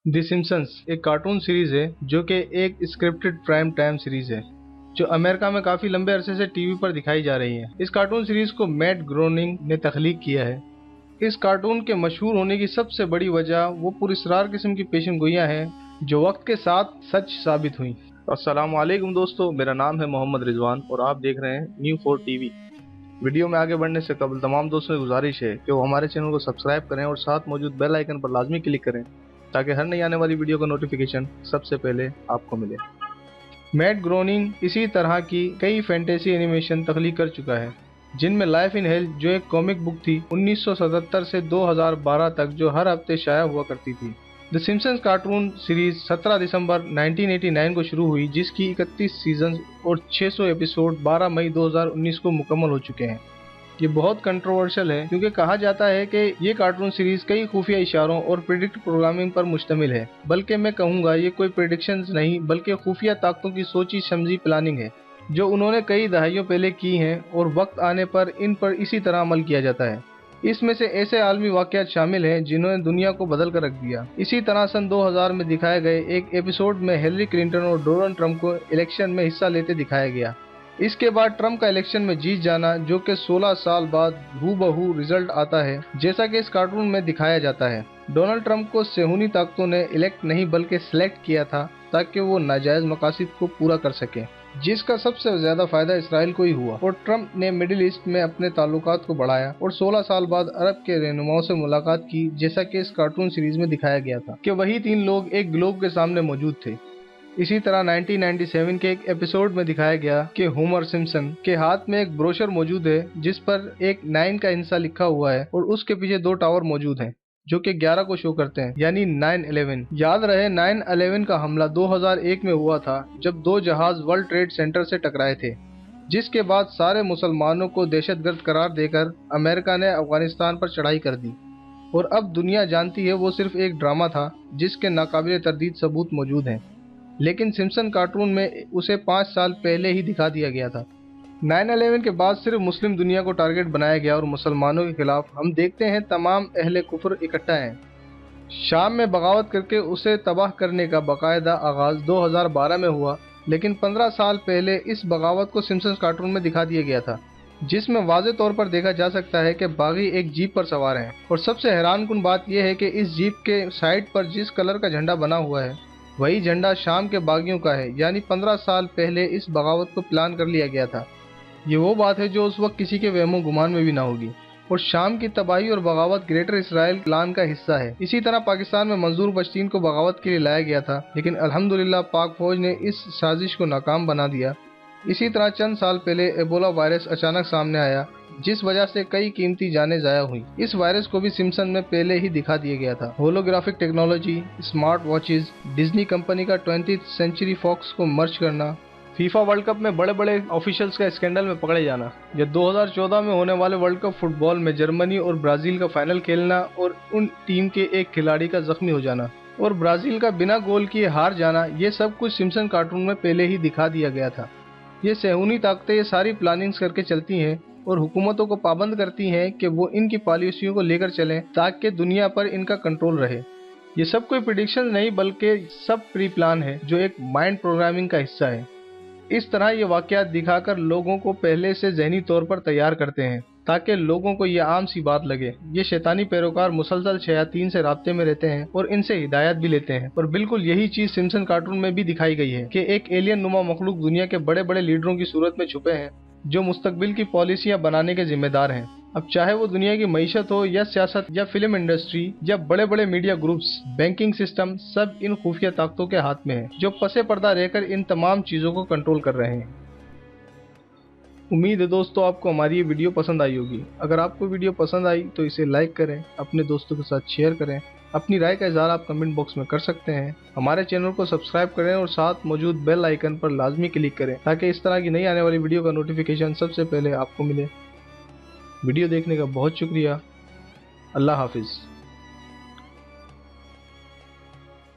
The Simpson's एक cartoon series है जो कि एक स्क्रिप्टेड प्राइम टाइम सीरीज है जो अमेरिका में काफी लंबे अरसे से टीवी पर दिखाई जा रही है। इस कार्टून सीरीज को मैट ग्रोनिंग ने तख्लीक किया है। इस कार्टून के मशहूर होने की सबसे बड़ी वजह वो पुरस्कार किस्म की पेशनगोइयां हैं जो वक्त के साथ सच साबित हुई। अस्सलाम वालेकुम दोस्तों, मेरा नाम है मोहम्मद रिजवान और आप देख रहे हैं न्यू 4 टीवी। वीडियो में आगे बढ़ने से कबल तमाम दोस्तों से गुजारिश है कि वो हमारे चैनल को सब्सक्राइब करें और साथ मौजूद बेल आइकन पर लाजमी क्लिक करें ताकि हर नई आने वाली वीडियो का नोटिफिकेशन सबसे पहले आपको मिले। मैट ग्रोनिंग इसी तरह की कई फैंटेसी एनिमेशन तख्लीक कर चुका है, जिनमें लाइफ इन हेल जो एक कॉमिक बुक थी 1977 से 2012 तक जो हर हफ्ते शाया हुआ करती थी। द सिम्पसन्स कार्टून सीरीज 17 दिसंबर 1989 को शुरू हुई, जिसकी 31 सीजन और 600 एपिसोड 12 मई 2019 को मुकम्मल हो चुके हैं। ये बहुत कंट्रोवर्शियल है क्योंकि कहा जाता है कि ये कार्टून सीरीज कई खुफिया इशारों और प्रेडिक्ट प्रोग्रामिंग पर मुश्तमिल है, बल्कि मैं कहूँगा ये कोई प्रेडिक्शंस नहीं बल्कि खुफिया ताकतों की सोची समझी प्लानिंग है जो उन्होंने कई दहाइयों पहले की हैं और वक्त आने पर इन पर इसी तरह अमल किया जाता है। इसमें से ऐसे आलमी वाक़यात शामिल हैं जिन्होंने दुनिया को बदल कर रख दिया। इसी तरह सन 2000 में दिखाए गए एक एपिसोड में हिलरी क्लिंटन और डोनाल्ड ट्रंप को इलेक्शन में हिस्सा लेते दिखाया गया। इसके बाद ट्रंप का इलेक्शन में जीत जाना जो कि 16 साल बाद हूबहू रिजल्ट आता है जैसा कि इस कार्टून में दिखाया जाता है। डोनाल्ड ट्रंप को सेहूनी ताकतों ने इलेक्ट नहीं बल्कि सिलेक्ट किया था ताकि वो नाजायज मकासद को पूरा कर सके, जिसका सबसे ज्यादा फायदा इसराइल को ही हुआ। और ट्रंप ने मिडिल ईस्ट में अपने ताल्लुकात को बढ़ाया और 16 साल बाद अरब के रहनुमाओं से मुलाकात की, जैसा कि इस कार्टून सीरीज में दिखाया गया था कि वही तीन लोग एक ग्लोब के सामने मौजूद थे। इसी तरह 1997 के एक एपिसोड में दिखाया गया कि होमर सिम्पसन के हाथ में एक ब्रोशर मौजूद है जिस पर एक 9 का हिस्सा लिखा हुआ है और उसके पीछे 2 टावर मौजूद हैं जो कि 11 को शो करते हैं, यानी 9/11। याद रहे 9/11 का हमला 2001 में हुआ था जब 2 जहाज वर्ल्ड ट्रेड सेंटर से टकराए थे, जिसके बाद सारे मुसलमानों को दहशतगर्द करार देकर अमेरिका ने अफगानिस्तान पर चढ़ाई कर दी। और अब दुनिया जानती है वो सिर्फ एक ड्रामा था जिसके नाकाबिले तरदीद सबूत मौजूद हैं, लेकिन सिम्पसन कार्टून में उसे 5 साल पहले ही दिखा दिया गया था। 9/11 के बाद सिर्फ मुस्लिम दुनिया को टारगेट बनाया गया और मुसलमानों के खिलाफ हम देखते हैं तमाम अहले कुफर इकट्ठा हैं। शाम में बगावत करके उसे तबाह करने का बाकायदा आगाज 2012 में हुआ, लेकिन 15 साल पहले इस बगावत को सिम्पसन कार्टून में दिखा दिया गया था, जिसमें वाज़े तौर पर देखा जा सकता है कि बागी एक जीप पर सवार हैं। और सबसे हैरानकुन बात यह है कि इस जीप के साइड पर जिस कलर का झंडा बना हुआ है वही झंडा शाम के बागियों का है, यानी 15 साल पहले इस बगावत को प्लान कर लिया गया था। ये वो बात है जो उस वक्त किसी के वहमो गुमान में भी ना होगी। और शाम की तबाही और बगावत ग्रेटर इसराइल प्लान का हिस्सा है। इसी तरह पाकिस्तान में मंजूर बश्तीन को बगावत के लिए लाया गया था, लेकिन अल्हम्दुलिल्लाह पाक फौज ने इस साजिश को नाकाम बना दिया। इसी तरह चंद साल पहले एबोला वायरस अचानक सामने आया जिस वजह से कई कीमती जानें ज़ाया हुई। इस वायरस को भी सिम्पसन में पहले ही दिखा दिया गया था। Holographic technology, smart watches, Disney company का 20th सेंचुरी फॉक्स को मर्ज करना, फीफा वर्ल्ड कप में बड़े बड़े ऑफिशियल्स का स्कैंडल में पकड़े जाना, या 2014 में होने वाले वर्ल्ड कप फुटबॉल में जर्मनी और ब्राजील का फाइनल खेलना और उन टीम के एक खिलाड़ी का जख्मी हो जाना और ब्राजील का बिना गोल किए हार जाना, ये सब कुछ सिम्पसन कार्टून में पहले ही दिखा दिया गया था। ये सेहूनी ताकतें ये सारी प्लानिंग्स करके चलती हैं और हुकूमतों को पाबंद करती हैं कि वो इनकी पॉलिसियों को लेकर चलें ताकि दुनिया पर इनका कंट्रोल रहे। ये सब कोई प्रेडिक्शन नहीं बल्कि सब प्री प्लान है जो एक माइंड प्रोग्रामिंग का हिस्सा है। इस तरह ये वाक़यात दिखाकर लोगों को पहले से ज़हनी तौर पर तैयार करते हैं ताकि लोगों को ये आम सी बात लगे। ये शैतानी पैरोकार मुसलसल शयातीन से राब्ते में रहते हैं और इनसे हिदायत भी लेते हैं। और बिल्कुल यही चीज़ सिम्पसन कार्टून में भी दिखाई गई है कि एक एलियन नुमा मखलूक दुनिया के बड़े बड़े लीडरों की सूरत में छुपे हैं जो मुस्तकबिल की पॉलिसियाँ बनाने के जिम्मेदार हैं। अब चाहे वो दुनिया की मईशत हो या सियासत या फिल्म इंडस्ट्री या बड़े बड़े मीडिया ग्रुप्स, बैंकिंग सिस्टम, सब इन खुफिया ताकतों के हाथ में है जो पसे पर्दा रहकर इन तमाम चीज़ों को कंट्रोल कर रहे हैं। उम्मीद है दोस्तों आपको हमारी ये वीडियो पसंद आई होगी। अगर आपको वीडियो पसंद आई तो इसे लाइक करें, अपने दोस्तों के साथ शेयर करें। अपनी राय का इज़हार आप कमेंट बॉक्स में कर सकते हैं। हमारे चैनल को सब्सक्राइब करें और साथ मौजूद बेल आइकन पर लाजमी क्लिक करें ताकि इस तरह की नई आने वाली वीडियो का नोटिफिकेशन सबसे पहले आपको मिले। वीडियो देखने का बहुत शुक्रिया। अल्लाह हाफिज़।